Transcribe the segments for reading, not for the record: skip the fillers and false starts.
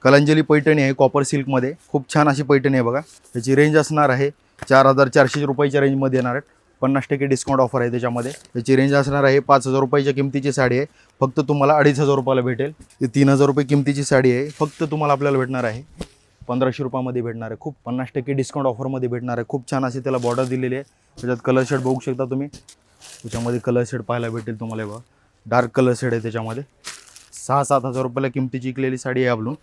कलांजली पैठणी आहे कॉपर सिल्कमध्ये, खूप छान अशी पैठणी आहे बघा। त्याची रेंज असणार आहे 4400 रुपयाच्या रेंजमध्ये येणार आहे। 50% डिस्काउंट ऑफर आहे त्याच्यामध्ये। त्याची रेंज असणार आहे 5000 रुपयाच्या किमतीची साडी आहे, फक्त तुम्हाला 2500 रुपयाला भेटेल। ही 3000 रुपये किमतीची साडी आहे, फक्त तुम्हाला आपल्याला भेटणार आहे 1500 रुपयामध्ये भेटणार आहे। खूप 50% डिस्काउंट ऑफरमध्ये भेटणार आहे। खूप छान अशी त्याला बॉर्डर दिलेली आहे। त्याच्यात कलर शेड बघू शकता तुम्ही, त्याच्यामध्ये कलर शेड पाहायला भेटेल तुम्हाला बघा, डार्क कलर शेड आहे त्याच्यामध्ये। 6-7 हजार रुपयाला किमतीची विकलेली साडी आहे आपलं,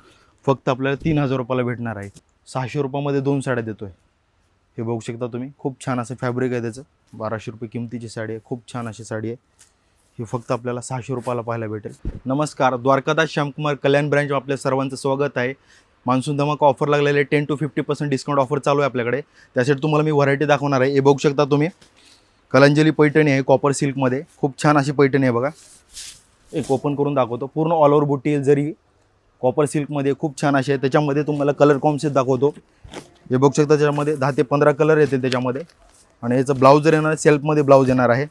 फक्त आपल्याला 3000 रुपयाला भेटणार आहे। 600 रुपयामध्ये 2 साड्या देतोय। हे बघू शकता तुम्ही, खूप छान असं फॅब्रिक आहे त्याचं। 1200 रुपये किमतीची साडी आहे, खूप छान अशी साडी आहे। ही फक्त आपल्याला 600 रुपयाला पाहायला भेटेल। नमस्कार, द्वारकादास श्यामकुमार कल्याण ब्रँच आपल्या सर्वांचं स्वागत आहे। मान्सून धमाका ऑफर लागलेले 10 to 50% डिस्काउंट ऑफर चालू आहे आपल्याकडे। त्यासाठी तुम्हाला मी व्हरायटी दाखवणार आहे। हे बघू शकता तुम्ही, कलांजली पैठणी आहे कॉपर सिल्कमध्ये, खूप छान अशी पैठणी आहे बघा। एक ओपन करून दाखवतो, पूर्ण ऑल ओव्हर बुटी जरी कॉपर सिल्कमध्ये खूप छान अशी आहे। त्याच्यामध्ये तुम्हाला कलर कॉम्बिनेशन दाखवतो। हे बघू शकता, त्याच्यामध्ये 10 ते 15 कलर येतील त्याच्यामध्ये। आणि याचं ब्लाऊज जर येणार सेल्फमध्ये ब्लाऊज येणार आहे।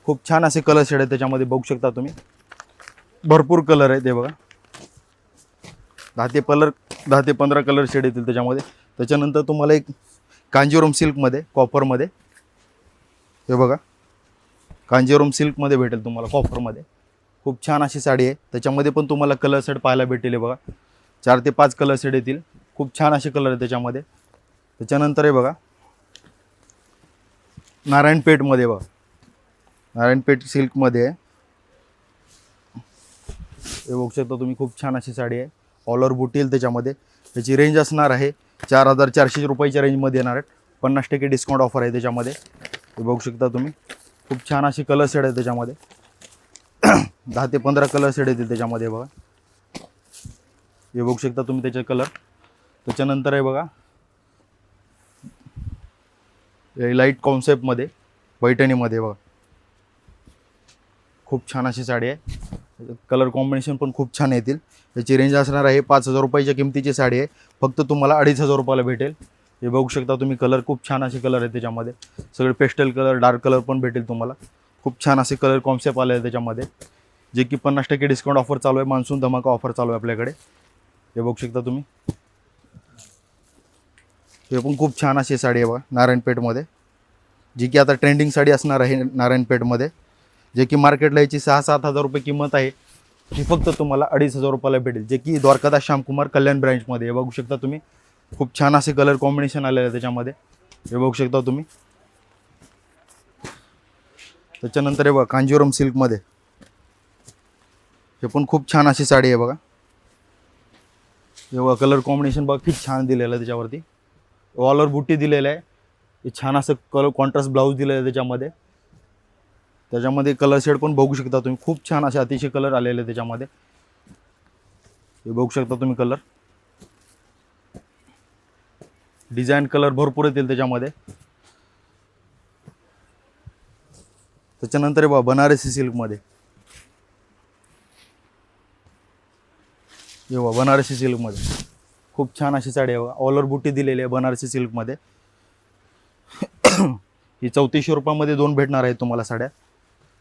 खूप छान असे कलर शेड आहे त्याच्यामध्ये, बघू शकता तुम्ही, भरपूर कलर आहे ते बघा। 10 ते 15 कलर शेड येतील त्याच्यामध्ये। त्याच्यानंतर तुम्हाला एक कांजीवरम सिल्कमध्ये कॉपरमध्ये, हे बघा कांजीवरम सिल्कमध्ये भेटेल तुम्हाला कॉपरमध्ये। खूप छान अशी साडी आहे, त्याच्यामध्ये पण तुम्हाला कलर सेट पाहायला भेटेल बघा। 4 ते 5 कलर सेट येतील, खूप छान असे कलर आहे त्याच्यामध्ये। त्याच्यानंतर हे बघा नारायणपेठमध्ये बघा, नारायणपेठ सिल्कमध्ये आहे। हे बघू शकता तुम्ही, खूप छान अशी साडी आहे, ऑल ओव्हर बुटी येईल त्याच्यामध्ये। त्याची रेंज असणार आहे 4400 रुपयाच्या रेंजमध्ये येणार आहे। 50% डिस्काउंट ऑफर आहे त्याच्यामध्ये। हे बघू शकता तुम्ही, खूप छान अशी कलर शेड आहे त्याच्यामध्ये। 10 ते 15 कलर शेड येतील त्याच्यामध्ये बघा। हे बघू शकता तुम्ही त्याचे कलर। त्याच्यानंतर आहे बघा लाईट कॉन्सेप्टमध्ये पैठणीमध्ये बघा, खूप छान अशी साडी आहे। कलर कॉम्बिनेशन पण खूप छान येतील। त्याची रेंज असणार आहे 5000 रुपयाच्या किमतीची साडी आहे, फक्त तुम्हाला 2500 रुपयाला भेटेल। हे बघू शकता तुम्ही, कलर खूप छान असे कलर आहेत त्याच्यामध्ये। सगळे पेस्टल कलर, डार्क कलर पण भेटेल तुम्हाला। खूप छान असे कलर कॉन्सेप्ट आले आहे त्याच्यामध्ये, जे की 50% डिस्काउंट ऑफर चालू आहे। मान्सून धमाका ऑफर चालू आहे आपल्याकडे। हे बघू शकता तुम्ही, हे पण खूप छान अशी साडी आहे बघा नारायणपेठमध्ये, जी की आता ट्रेंडिंग साडी असणार आहे नारायणपेठमध्ये। जे की मार्केटला याची 6-7 हजार रुपये किंमत आहे, ही फक्त तुम्हाला 2500 रुपयाला भेटेल, जे की द्वारकादास श्यामकुमार कल्याण ब्रँचमध्ये। हे बघू शकता तुम्ही, खूप छान असे कलर कॉम्बिनेशन आलेलं आहे त्याच्यामध्ये। हे बघू शकता तुम्ही। त्याच्यानंतर हे बघा कांजीवरम सिल्कमध्ये, हे पण खूप छान अशी साडी आहे बघा। हे बघा कलर कॉम्बिनेशन बघा किती छान दिलेलं आहे त्याच्यावरती। ऑल ओव्हर बुट्टी दिलेलं आहे, हे छान असं कलर कॉन्ट्रास्ट ब्लाऊज दिलेलं आहे त्याच्यामध्ये। त्याच्यामध्ये कलर शेड पण बघू शकता तुम्ही, खूप छान असे अतिशय कलर आलेले आहे त्याच्यामध्ये। हे बघू शकता तुम्ही, कलर डिझाईन कलर भरपूर येतील त्याच्यामध्ये। त्याच्यानंतर हे बघा बनारसी सिल्कमध्ये, हे बघा बनारसी सिल्कमध्ये खूप छान अशी साडी आहे बघा। ऑल ओव्हर बुट्टी दिलेली आहे बनारसी सिल्कमध्ये। ही 3400 रुपयामध्ये 2 भेटणार आहेत तुम्हाला साड्या।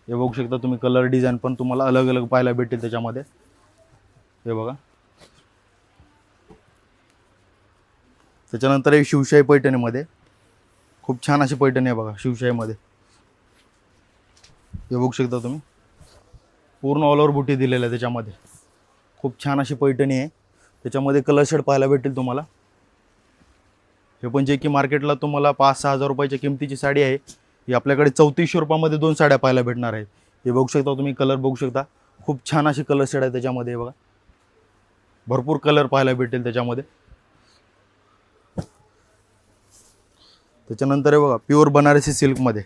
हे बघू शकता तुम्ही, कलर डिझाईन पण तुम्हाला अलग अलग पाहायला भेटेल त्याच्यामध्ये। हे बघा, त्याच्यानंतर हे शिवशाही पैठणीमध्ये, खूप छान अशी पैठणी आहे बघा शिवशाहीमध्ये। हे बघू शकता तुम्ही, पूर्ण ऑल ओव्हर बुटी दिलेलं आहे त्याच्यामध्ये। खूप छान अशी पैठणी आहे, त्याच्यामध्ये कलर शेड पाहायला भेटेल तुम्हाला। हे पण जे की मार्केटला तुम्हाला 5-6 हजार रुपयाच्या किमतीची साडी आहे, ही आपल्याकडे 3400 रुपयामध्ये 2 साड्या पाहायला भेटणार आहेत। हे बघू शकता तुम्ही, कलर बघू शकता, खूप छान अशी कलर शेड आहे त्याच्यामध्ये बघा। भरपूर कलर पाहायला भेटेल त्याच्यामध्ये। त्याच्यानंतर हे बघा प्युअर बनारसी सिल्कमध्ये,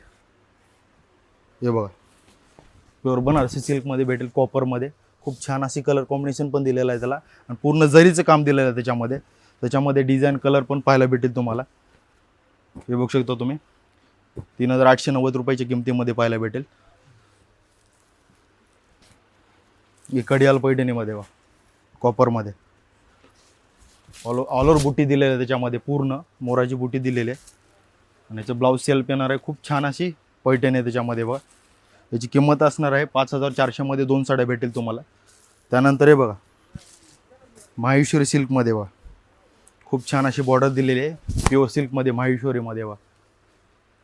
हे बघा प्युअर बनारसी सिल्कमध्ये भेटेल कॉपरमध्ये। खूप छान अशी कलर कॉम्बिनेशन पण दिलेलं आहे त्याला, आणि पूर्ण जरीचं काम दिलेलं आहे त्याच्यामध्ये। त्याच्यामध्ये डिझाईन कलर पण पाहायला भेटेल तुम्हाला। हे बघू शकता तुम्ही, 3890 रुपयाच्या किमतीमध्ये पाहायला भेटेल। ही कडियाल पैठणीमध्ये बघा कॉपरमध्ये, ऑल ओव्हर बुटी दिलेली आहे त्याच्यामध्ये, पूर्ण मोराची बुटी दिलेली आहे। आणि याचं ब्लाऊज सेल्फ येणार आहे। खूप छान अशी पैठणी आहे त्याच्यामध्ये बघा। याची किंमत असणार आहे 5400 मध्ये 2 साड्या भेटेल तुम्हाला। त्यानंतर हे बघा माहेश्वरी सिल्कमध्ये बघा, खूप छान अशी बॉर्डर दिलेली आहे प्युअर सिल्कमध्ये माहेश्वरीमध्ये बघा.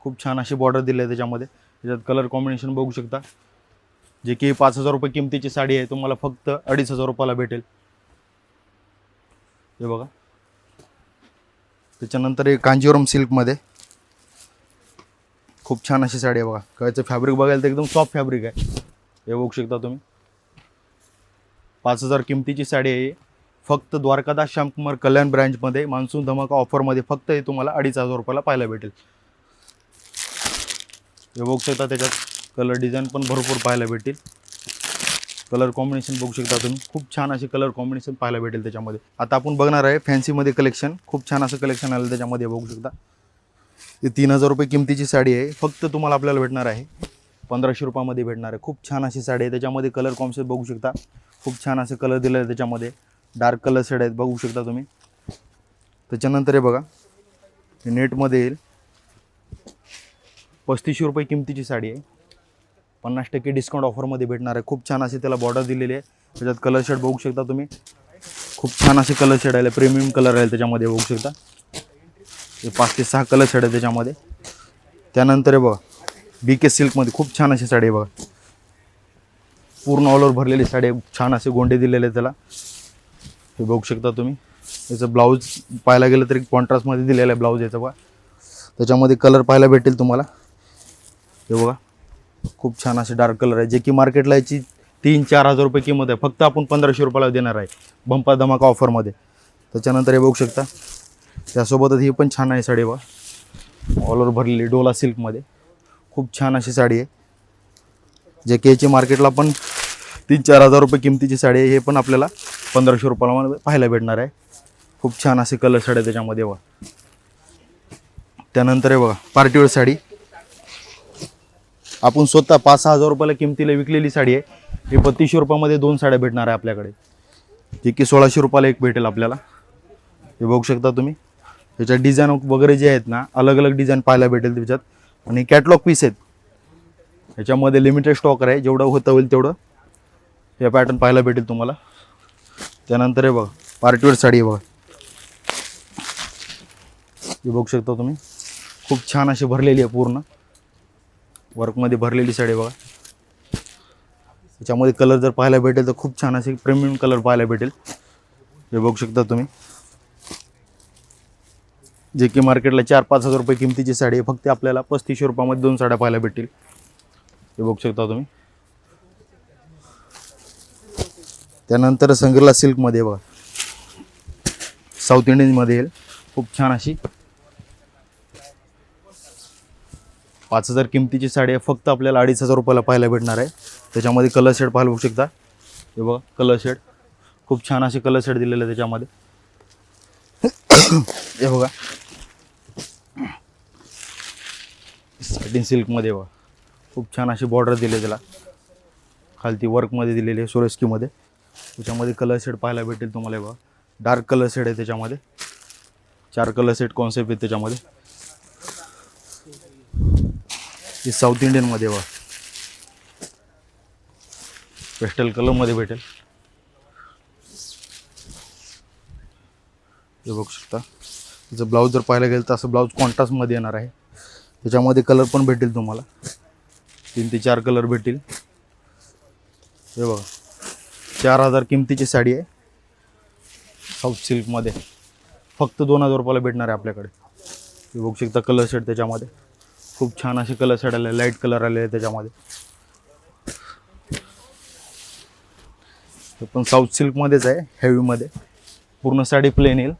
खूप छान अशी बॉर्डर दिली आहे त्याच्यामध्ये. त्याच्यात कलर कॉम्बिनेशन बघू शकता. जे की 5,000 रुपये किमतीची साडी आहे तुम्हाला फक्त 2,500 रुपयाला भेटेल. हे बघा. त्याच्यानंतर एक कांजीवरम सिल्कमध्ये खूप छान अशी साडी आहे बघा. कायचं फॅब्रिक बघायला तर एकदम सॉफ्ट फॅब्रिक आहे. हे बघू शकता तुम्ही. 5,000 किमतीची साडी आहे. फक्त द्वारकादास श्यामकुमार कल्याण ब्रँचमध्ये मान्सून धमाका ऑफरमध्ये फक्त हे तुम्हाला 2,500 रुपयाला पाहायला भेटेल. हे बघू शकता. त्याच्यात कलर डिझाईन पण भरपूर पाहायला भेटेल. कलर कॉम्बिनेशन बघू शकता तुम्ही. खूप छान असे कलर कॉम्बिनेशन पाहायला भेटेल त्याच्यामध्ये. आता आपण बघणार आहे फॅन्सीमध्ये कलेक्शन. खूप छान असं कलेक्शन आलं त्याच्यामध्ये बघू शकता. ही 3,000 रुपये किमतीची साडी आहे. फक्त तुम्हाला आपल्याला भेटणार आहे 1,500 रुपयामध्ये भेटणार आहे. खूप छान अशी साडी आहे. त्याच्यामध्ये कलर कॉम्बिनेशन बघू शकता. खूप छान असं कलर दिलं आहे त्याच्यामध्ये. डार्क कलर शेड आहेत बघू शकता तुम्ही. त्याच्यानंतर हे बघा, हे नेटमध्ये येईल. 3,500 रुपये किमतीची साडी आहे. 50% डिस्काउंट ऑफरमध्ये भेटणार आहे. खूप छान असे त्याला बॉर्डर दिलेली आहे. त्याच्यात कलर शेड बघू शकता तुम्ही. खूप छान असे कलर शेड आहे. प्रीमियम कलर आहे त्याच्यामध्ये बघू शकता. हे 5 ते 6 कलर शेड आहे त्याच्यामध्ये. त्यानंतर हे बघा, BK सिल्कमध्ये खूप छान अशी साडी आहे बघा. पूर्ण ऑल ओव्हर भरलेली साडी आहे. छान असे गोंडे दिलेले आहेत त्याला. हे बघू शकता तुम्ही. याचं ब्लाऊज पाहायला गेलं तरी कॉन्ट्रास्टमध्ये दिलेलं आहे ब्लाऊज याचं बघा. त्याच्यामध्ये कलर पाहायला भेटेल तुम्हाला. हे बघा, खूप छान असे डार्क कलर आहे. जे की मार्केटला याची 3-4 हजार रुपये किंमत आहे. फक्त आपण 1,500 रुपयाला देणार आहे बंपर धमाका ऑफरमध्ये. त्याच्यानंतर हे बघू शकता. त्यासोबतच ही पण छान आहे साडी बघा. ऑल ओव्हर भरलेली डोला सिल्कमध्ये खूप छान अशी साडी आहे. जे की याची मार्केटला पण 3-4 हजार रुपये किमतीची साडी आहे. हे पण आपल्याला 1,500 रुपयाला पाहायला भेटणार आहे. खूप छान असे कलर साडी आहे त्याच्यामध्ये बघा. त्यानंतर हे बघा, पार्टीवेअर साडी. आपण स्वतः 5-6 हजार रुपयाला किमतीला विकलेली साडी आहे. ही 3,200 रुपयामध्ये 2 साड्या भेटणार आहे आपल्याकडे. जे की 1,600 रुपयाला एक भेटेल आपल्याला. हे बघू शकता तुम्ही. त्याच्यात डिझाईन वगैरे जे आहेत ना, अलग अलग डिझाईन पाहायला भेटेल त्याच्यात. आणि कॅटलॉग पीस आहेत. ह्याच्यामध्ये लिमिटेड स्टॉक आहे. जेवढं होतं होईल तेवढं हे पॅटर्न पाहायला भेटेल तुम्हाला. त्यानंतर हे बघा, पार्टीवेअर साडी आहे बघा. हे बघू शकता तुम्ही. खूप छान अशी भरलेली आहे. पूर्ण वर्कमध्ये भरलेली साडी बघा. त्याच्यामध्ये कलर जर पाहायला भेटेल तर खूप छान असे प्रीमियम कलर पाहायला भेटेल. हे बघू शकता तुम्ही. जे की मार्केटला 4-5 हजार रुपये किमतीची साडी आहे. फक्त आपल्याला 3,500 रुपयामध्ये 2 साड्या पाहायला भेटतील. हे बघू शकता तुम्ही. त्यानंतर संग्रला सिल्कमध्ये बघा, साऊथ इंडियनमध्ये येईल. खूप छान अशी 5,000 किमतीची साडी आहे. फक्त आपल्याला 2,500 रुपयाला पाहायला भेटणार आहे. त्याच्यामध्ये कलर शेड पाहायला बघू शकता. हे बघा, कलर शेड खूप छान असे कलर शेड दिलेले आहे त्याच्यामध्ये. हे बघा, सॅटिन सिल्कमध्ये बघा. खूप छान अशी बॉर्डर दिली त्याला. खालती वर्कमध्ये दिलेली आहे सोरेस्कीमध्ये. त्याच्यामध्ये कलर शेड पाहायला भेटेल तुम्हाला. बघा, डार्क कलर शेड आहे त्याच्यामध्ये. 4 कलर सेट कॉन्सेप्ट आहे त्याच्यामध्ये. ही साऊथ इंडियनमध्ये बघा, पेस्टल कलरमध्ये भेटेल. हे बघू शकता. त्याचं ब्लाऊज जर पाहायला गेलं तर असं ब्लाऊज कॉन्ट्रास्टमध्ये येणार आहे. त्याच्यामध्ये कलर पण भेटेल तुम्हाला. 3 ते 4 कलर भेटेल. हे बघा, 4,000 किमतीची साडी आहे साऊथ सिल्कमध्ये. फक्त 2,000 रुपयाला भेटणार आहे आपल्याकडे. हे बघू शकता कलर शेड त्याच्यामध्ये. खूप छान असे कलर शेड आले, लाईट कलर आले आहे त्याच्यामध्ये. हे पण साऊथ सिल्कमध्येच आहे, हेवीमध्ये. पूर्ण साडी प्लेन येईल.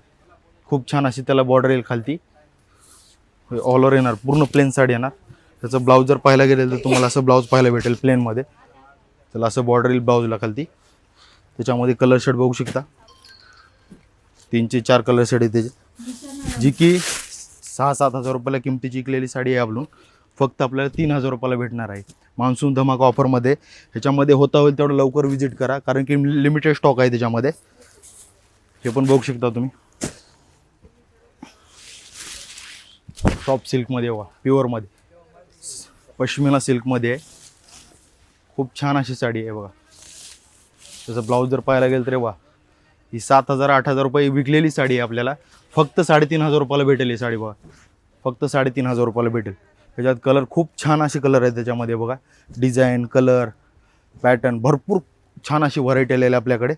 खूप छान अशी त्याला बॉर्डर येईल खालती. ऑल ओव्हर येणार, पूर्ण प्लेन साडी येणार. त्याचं ब्लाऊज जर पाहायला गेलं तर तुम्हाला असं ब्लाऊज पाहायला भेटेल प्लेनमध्ये. त्याला असं बॉर्डर येईल ब्लाऊजला खालती. त्याच्यामध्ये कलर शेड बघू शकता. 3 ते 4 कलर शेड आहे त्याचे. जी की 6-7 हजार रुपयाला किमतीची विकलेली साडी आहे आपलं. फक्त आपल्याला 3,000 रुपयाला भेटणार आहे मान्सून धमाका ऑफरमध्ये. ह्याच्यामध्ये होता होईल तेवढं लवकर विजिट करा, कारण की लिमिटेड स्टॉक आहे त्याच्यामध्ये. हे पण बघू शकता तुम्ही. सॉफ्ट सिल्कमध्ये बघा, प्युअरमध्ये पश्मिना सिल्कमध्ये आहे. खूप छान अशी साडी आहे बघा. त्याचं ब्लाऊज जर पाहायला गेलं तर बघा, ही 7,000-8,000 रुपये विकलेली साडी आहे आपल्याला फक्त 3,500 रुपयाला भेटेल ही साडी बघा. फक्त 3,500 रुपयाला भेटेल. त्याच्यात कलर खूप छान असे कलर आहेत त्याच्यामध्ये बघा. डिझाईन, कलर, पॅटर्न भरपूर छान अशी व्हरायटी आलेली आपल्याकडे,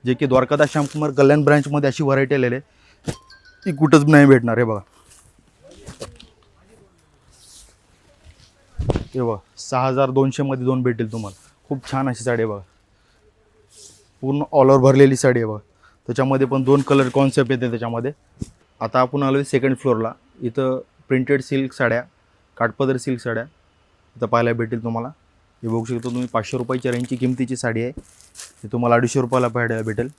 जे की द्वारकादास श्यामकुमार कल्याण ब्रँचमध्ये अशी व्हरायटी आलेली आहे ती कुठंच नाही भेटणार. हे बघा, हे बघा 6,200 मध्ये 2 भेटेल तुम्हाला. खूप छान अशी साडी आहे बघा. पूर्ण ऑल ओव्हर भरलेली साडी आहे बघा. त्याच्यामध्ये पण 2 कलर कॉन्सेप्ट येते त्याच्यामध्ये. आता आपण आलो सेकंड फ्लोअरला. इथं प्रिंटेड सिल्क साड्या, काठपदर सिल्क साड्या इथं पाहायला भेटेल तुम्हाला. हे बघू शकता तुम्ही 500 रुपयाच्या रेंजची किमतीची साडी आहे. हे तुम्हाला 250 रुपयाला पाहायला भेटेल.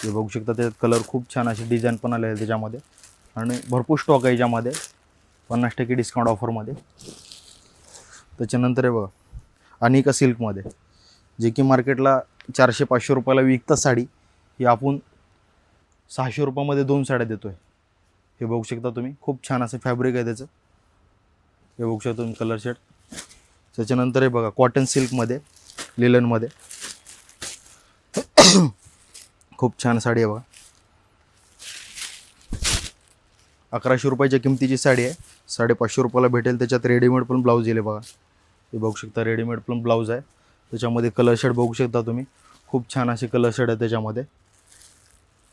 हे बघू शकता त्याच्यात कलर खूप छान असे डिझाईन पण आले आहे त्याच्यामध्ये आणि भरपूर स्टॉक आहे याच्यामध्ये 50% डिस्काउंट ऑफरमध्ये. त्याच्यानंतर हे बघा अनिका सिल्कमध्ये, जे की मार्केटला 400-500 रुपयाला विकतात साडी, ही आपण 600 रुपयामध्ये 2 साड्या देतो आहे. हे बघू शकता तुम्ही. खूप छान असं फॅब्रिक आहे त्याचं. हे बघू शकता तुम्ही कलर शेड. त्याच्यानंतर हे बघा कॉटन सिल्कमध्ये, लिलनमध्ये खूप छान साडी आहे बघा. 1100 रुपयाच्या किमतीची साडी आहे. 550 रुपयाला भेटेल. त्याच्यात रेडीमेड पण ब्लाऊज दिले बघा. हे बघू शकता रेडीमेड पण ब्लाऊज आहे. त्याच्यामध्ये कलर शेड बघू शकता तुम्ही. खूप छान असे कलर शेड आहे त्याच्यामध्ये.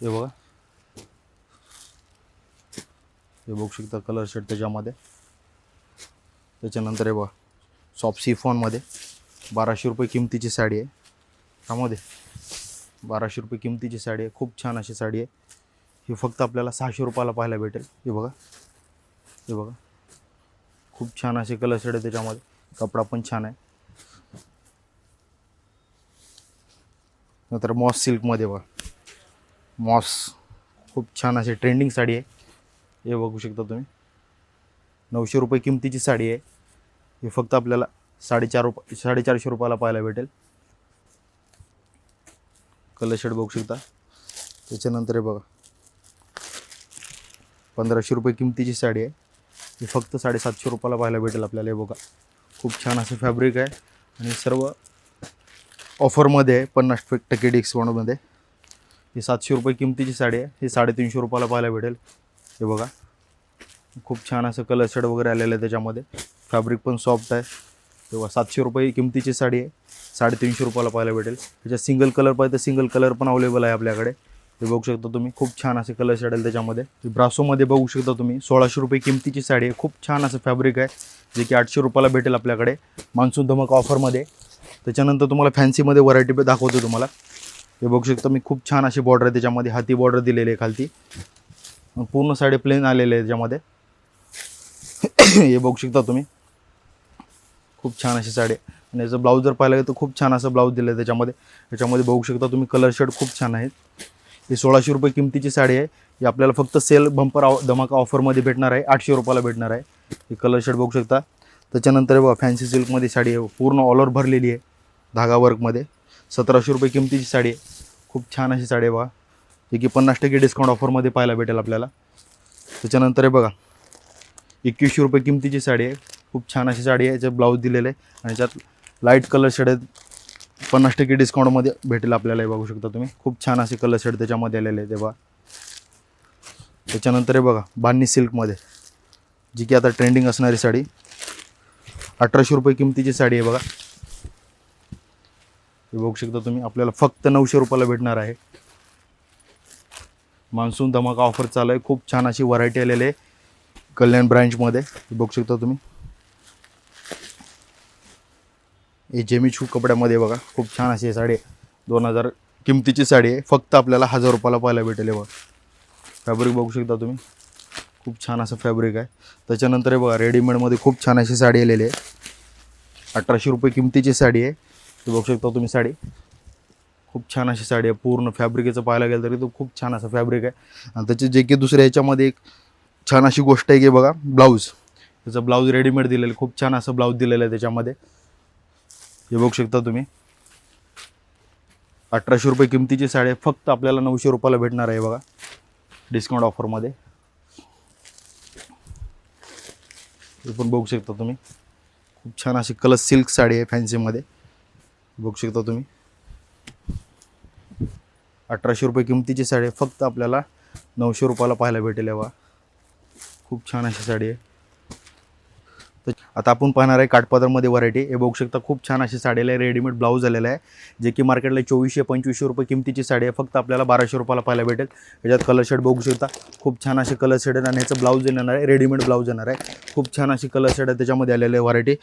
हे बघा, हे बघू शकता कलर शेड त्याच्यामध्ये. त्याच्यानंतर हे बघा सॉफ्ट सिफॉनमध्ये 1200 रुपये किमतीची साडी आहे. त्यामध्ये 1200 रुपये किमतीची साडी आहे. खूप छान अशी साडी आहे. ही फक्त आपल्याला 600 रुपयाला पाहायला भेटेल. हे बघा, हे बघा खूप छान असे कलर शेड आहे त्याच्यामध्ये. कपडा पण छान आहे. नंतर मॉस सिल्कमध्ये बघा, मॉस खूप छान अशी ट्रेंडिंग साडी आहे. हे बघू शकता तुम्ही. 900 रुपये किमतीची साडी आहे. हे फक्त आपल्याला 450 रुपयाला पाहायला भेटेल. कलर शेड बघू शकता. त्याच्यानंतर हे बघा 1500 रुपये किमतीची साडी आहे. ही फक्त 750 रुपयाला पाहायला भेटेल आपल्याला. हे बघा खूप छान असं फॅब्रिक आहे आणि सर्व ऑफरमध्ये आहे 50% डिस्काउंटमध्ये. ही 700 रुपये किमतीची साडी आहे. ही 350 रुपयाला पाहायला भेटेल. हे बघा खूप छान असं कलर शेड वगैरे आलेलं आहे त्याच्यामध्ये. फॅब्रिक पण सॉफ्ट आहे. तेव्हा 700 रुपये किमतीची साडी आहे. 350 रुपयाला पाहायला भेटेल. त्याच्यात सिंगल कलर पाहिजे तर सिंगल कलर पण अवेलेबल आहे आपल्याकडे. हे बघू शकता तुम्ही. खूप छान असे कलर शेड आहे त्याच्यामध्ये. ब्रासोमध्ये बघू शकता तुम्ही. 1600 रुपये किमतीची साडी आहे. खूप छान असं फॅब्रिक आहे, जे की 800 रुपयाला भेटेल आपल्याकडे मान्सून धमक ऑफरमध्ये. त्याच्यानंतर तुम्हाला फॅन्सीमध्ये व्हरायटी दाखवतो तुम्हाला. हे बघू शकता मी. खूप छान अशी बॉर्डर आहे त्याच्यामध्ये. हाती बॉर्डर दिलेली आहे खालती. पूर्ण साडी प्लेन आलेले आहे त्याच्यामध्ये. हे बघू शकता तुम्ही. खूप छान अशी साडी आहे. आणि याचं ब्लाऊज जर पाहिलं तर खूप छान असं ब्लाऊज दिलं आहे त्याच्यामध्ये. त्याच्यामध्ये बघू शकता तुम्ही कलर शेड खूप छान आहेत. ही 1600 रुपये किमतीची साडी आहे. ही आपल्याला फक्त सेल बंपर धमाका ऑफरमध्ये भेटणार आहे. 800 रुपयाला भेटणार आहे. ही कलर शेड बघू शकता. त्याच्यानंतर बघा फॅन्सी सिल्कमध्ये साडी आहे. पूर्ण ऑल ओव्हर भरलेली आहे धागा वर्कमध्ये. 1700 रुपये किमतीची साडी आहे. खूप छान अशी साडी आहे बघा, जे की 50% डिस्काउंट ऑफरमध्ये पाहायला भेटेल आपल्याला. त्याच्यानंतर हे बघा 2100 रुपये किमतीची साडी आहे. खूप छान अशी साडी आहे. याच्यात ब्लाऊज दिलेलं आहे आणि याच्यात लाईट कलर शेड आहेत. 50% डिस्काउंटमध्ये भेटेल आपल्याला. हे बघू शकता तुम्ही. खूप छान असे कलर शेड त्याच्यामध्ये आलेले आहे तेव्हा. त्याच्यानंतर हे बघा बान्नी सिल्कमध्ये, जी की आता ट्रेंडिंग असणारी साडी. 1800 रुपये किमतीची साडी आहे बघा. हे बघू शकता तुम्ही. आपल्याला फक्त 900 रुपयाला भेटणार आहे. मान्सून धमाका ऑफर चालू आहे. खूप छान अशी व्हरायटी आलेली आहे कल्याण ब्रँचमध्ये. हे बघू शकता तुम्ही. हे जेमिचू कपड्यामध्ये बघा. खूप छान अशी साडी आहे. 2000 किमतीची साडी आहे. फक्त आपल्याला 1000 रुपयाला पाहायला भेटेल. बघा फॅब्रिक बघू शकता तुम्ही. खूप छान असं फॅब्रिक आहे. त्याच्यानंतर हे बघा रेडीमेडमध्ये खूप छान अशी साडी आलेली आहे. 1800 रुपये किमतीची साडी आहे. हे बघू शकता तुम्ही साडी. खूप छान अशी साडी आहे. पूर्ण फॅब्रिकेचं पाहायला गेलं तरी तो खूप छान असं फॅब्रिक आहे. आणि त्याची जे की दुसऱ्या ह्याच्यामध्ये एक छान अशी गोष्ट आहे की बघा ब्लाऊज. त्याचं ब्लाऊज रेडीमेड दिलेलं आहे. खूप छान असं ब्लाऊज दिलेलं आहे त्याच्यामध्ये. हे बघू शकता तुम्ही. 1800 रुपये किमतीची साडी आहे. फक्त आपल्याला 900 रुपयाला भेटणार आहे बघा डिस्काउंट ऑफरमध्ये. हे पण बघू शकता तुम्ही. खूप छान अशी कलर सिल्क साडी आहे फॅन्सीमध्ये. बघू शकता तुम्ही. 1800 रुपये किमतीची साडी आहे, फक्त आपल्याला 900 रुपयाला पाहायला भेटेल. बघा खूप छान अशी साडी आहे. तर आता आपण पाहणार आहे काठपदरमध्ये व्हरायटी. हे बघू शकता खूप छान अशी साडी आहे. रेडीमेड ब्लाऊज आलेला आहे, जे की मार्केटला 2400-2500 रुपये किमतीची साडी आहे, फक्त आपल्याला 1200 रुपयाला पाहायला भेटेल. याच्यात कलर शेड बघू शकता, खूप छान असे कलर शेड आहे आणि याचं ब्लाऊज येणार आहे, रेडीमेड ब्लाऊज येणार आहे. खूप छान अशी कलर शेड आहे त्याच्यामध्ये आलेले आहे व्हरायटी.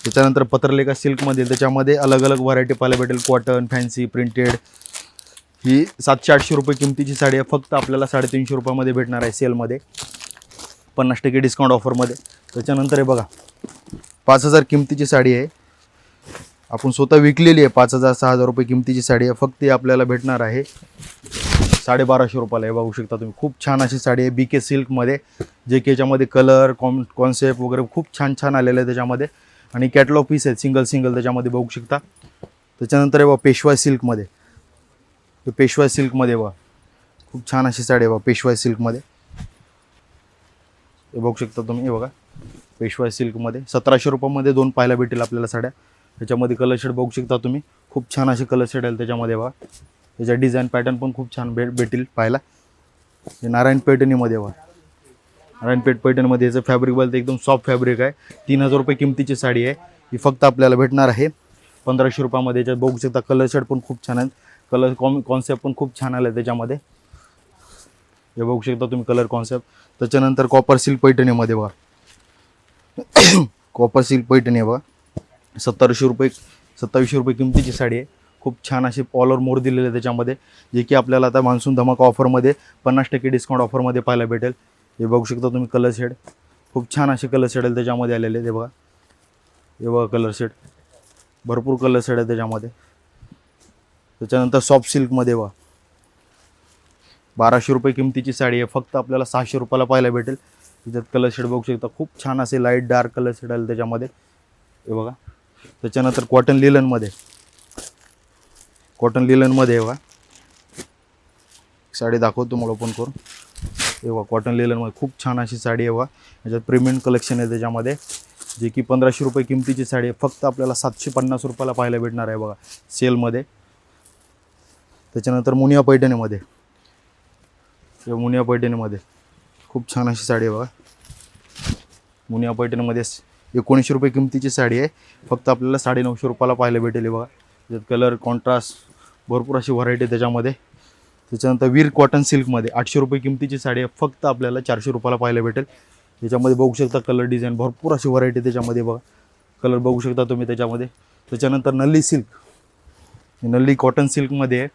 त्याच्यानंतर पत्रलेखा सिल्कमध्ये त्याच्यामध्ये अलग अलग व्हरायटी पाहायला भेटेल. Cotton, fancy, printed. ही 700-800 रुपये किमतीची साडी आहे, फक्त आपल्याला 350 रुपयामध्ये भेटणार आहे सेलमध्ये, 50% डिस्काउंट ऑफरमध्ये. त्याच्यानंतर हे बघा 5000 किमतीची साडी आहे, आपण स्वतः विकलेली आहे. 5000-6000 रुपये किमतीची साडी आहे, फक्त ती आपल्याला भेटणार आहे 1250 रुपयाला. हे बघू शकता तुम्ही, खूप छान अशी साडी आहे BK सिल्कमध्ये, जे की याच्यामध्ये कलर कॉन्सेप्ट वगैरे खूप छान छान आलेलं आहे त्याच्यामध्ये. आणि कॅटलॉग पीस आहेत सिंगल त्याच्यामध्ये बघू शकता. त्याच्यानंतर हे बघा पेशवाई सिल्कमध्ये, पेशवाई सिल्कमध्ये बघा खूप छान अशी साडी आहे बघा पेशवाई सिल्कमध्ये. हे बघू शकता तुम्ही, हे बघा पेशवाई सिल्कमध्ये 1700 रुपयामध्ये 2 पाहायला भेटेल आपल्याला साड्या. त्याच्यामध्ये कलर शेड बघू शकता तुम्ही, खूप छान असे कलर शेड आहे त्याच्यामध्ये बघा. त्याच्या डिझाईन पॅटर्न पण खूप छान भेटेल पाहायला. हे नारायण पैठणीमध्ये बघा, नारायणपेठ पैठणीमध्ये याचं फॅब्रिक बघाल तर एकदम सॉफ्ट फॅब्रिक आहे. 3000 रुपये किमतीची साडी आहे, ही फक्त आपल्याला भेटणार आहे 1500 रुपयामध्ये. याच्यात बघू शकता कलर शेड पण खूप छान आहेत, कलर कॉन्सेप्ट पण खूप छान आलं त्याच्यामध्ये. हे बघू शकता तुम्ही कलर कॉन्सेप्ट. त्याच्यानंतर कॉपर सिल्क पैठणीमध्ये बघा, कॉपर सिल्क पैठणी बघा 2700 रुपये किमतीची साडी आहे. खूप छान अशी ऑल ओव्हर मोर दिलेले आहे त्याच्यामध्ये, जे की आपल्याला आता मान्सून धमाका ऑफरमध्ये 50% डिस्काउंट ऑफरमध्ये पाहायला भेटेल. हे बघू शकता तुम्ही कलर शेड, खूप छान असे कलर शेड आहे त्याच्यामध्ये आलेले. हे बघा, हे बघा कलर शेड, भरपूर कलर शेड आहे त्याच्यामध्ये. त्याच्यानंतर सॉफ्ट सिल्कमध्ये बघा 1200 रुपये किमतीची साडी आहे, फक्त आपल्याला 600 रुपयाला पाहायला भेटेल. त्याच्यात कलर शेड बघू शकता, खूप छान असे लाईट डार्क कलर शेड आले त्याच्यामध्ये. हे बघा. त्याच्यानंतर कॉटन लिलनमध्ये बघा साडी दाखवतो तुम्हाला ओपन करून. हे बघा कॉटन लिलनमध्ये खूप छान अशी साडी आहे बघा. याच्यात प्रीमियम कलेक्शन आहे त्याच्यामध्ये, जे की 1500 रुपये किमतीची साडी आहे, फक्त आपल्याला 750 रुपयाला पाहायला भेटणार आहे बघा सेलमध्ये. त्याच्यानंतर मुनिया पैठणीमध्ये खूप छान अशी साडी आहे बघा. मुनिया पैठणीमध्ये 1900 रुपये किमतीची साडी आहे, फक्त आपल्याला 950 रुपयाला पाहायला भेटेल बघा. त्याच्यात कलर कॉन्ट्रास्ट भरपूर अशी व्हरायटी त्याच्यामध्ये. त्याच्यानंतर वीर कॉटन सिल्कमध्ये 800 रुपये किमतीची साडी आहे, फक्त आपल्याला 400 रुपयाला पाहायला भेटेल. त्याच्यामध्ये बघू शकता कलर डिझाईन भरपूर अशी व्हरायटी त्याच्यामध्ये बघा, कलर बघू शकता तुम्ही त्याच्यामध्ये. त्याच्यानंतर नल्ली कॉटन सिल्कमध्ये आहे,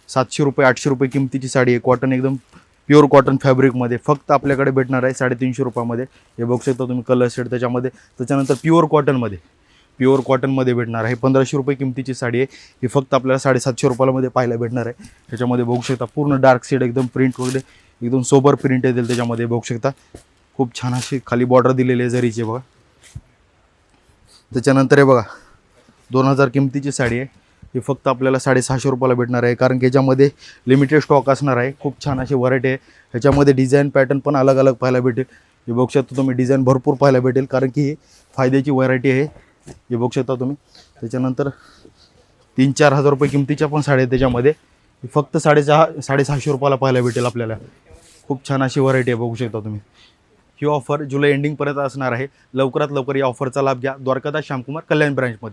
700 रुपये 800 रुपये किमतीची साडी आहे. कॉटन एकदम प्युअर कॉटन फॅब्रिकमध्ये, फक्त आपल्याकडे भेटणार आहे 350 रुपयामध्ये. हे बघू शकता तुम्ही कलर शेड त्याच्यामध्ये. त्याच्यानंतर प्युअर कॉटनमध्ये भेटणार आहे 1500 रुपये किमतीची साडी आहे, ही फक्त आपल्याला 750 रुपयामध्ये पाहायला भेटणार आहे. त्याच्यामध्ये बघू शकता पूर्ण डार्क शेड एकदम प्रिंट वगैरे एकदम सोबर प्रिंट येतील त्याच्यामध्ये. बघू शकता खूप छान अशी खाली बॉर्डर दिलेली आहे जरीचे बघा. त्याच्यानंतर हे बघा 2000 किमतीची साडी आहे, ही फक्त आपल्याला 650 रुपयाला भेटणार आहे, कारण की याच्यामध्ये लिमिटेड स्टॉक असणार आहे. खूप छान अशी व्हरायटी आहे, ह्याच्यामध्ये डिझाईन पॅटर्न पण अलग अलग पाहायला भेटेल. हे बघू शकता तुम्ही डिझाईन भरपूर पाहायला भेटेल, कारण की ही फायद्याची व्हरायटी आहे. हे बघू शकता तुम्ही. त्याच्यानंतर 3-4 हजार रुपये किमतीच्या पण साड्या आहेत त्याच्यामध्ये, ही फक्त 650 रुपयाला पाहायला भेटेल आपल्याला. खूप छान अशी व्हरायटी आहे बघू शकता तुम्ही. ही ऑफर जुलै एंडिंगपर्यंत असणार आहे. लवकरात लवकर या ऑफरचा लाभ घ्या. द्वारकादास श्यामकुमार कल्याण ब्रँचमध्ये.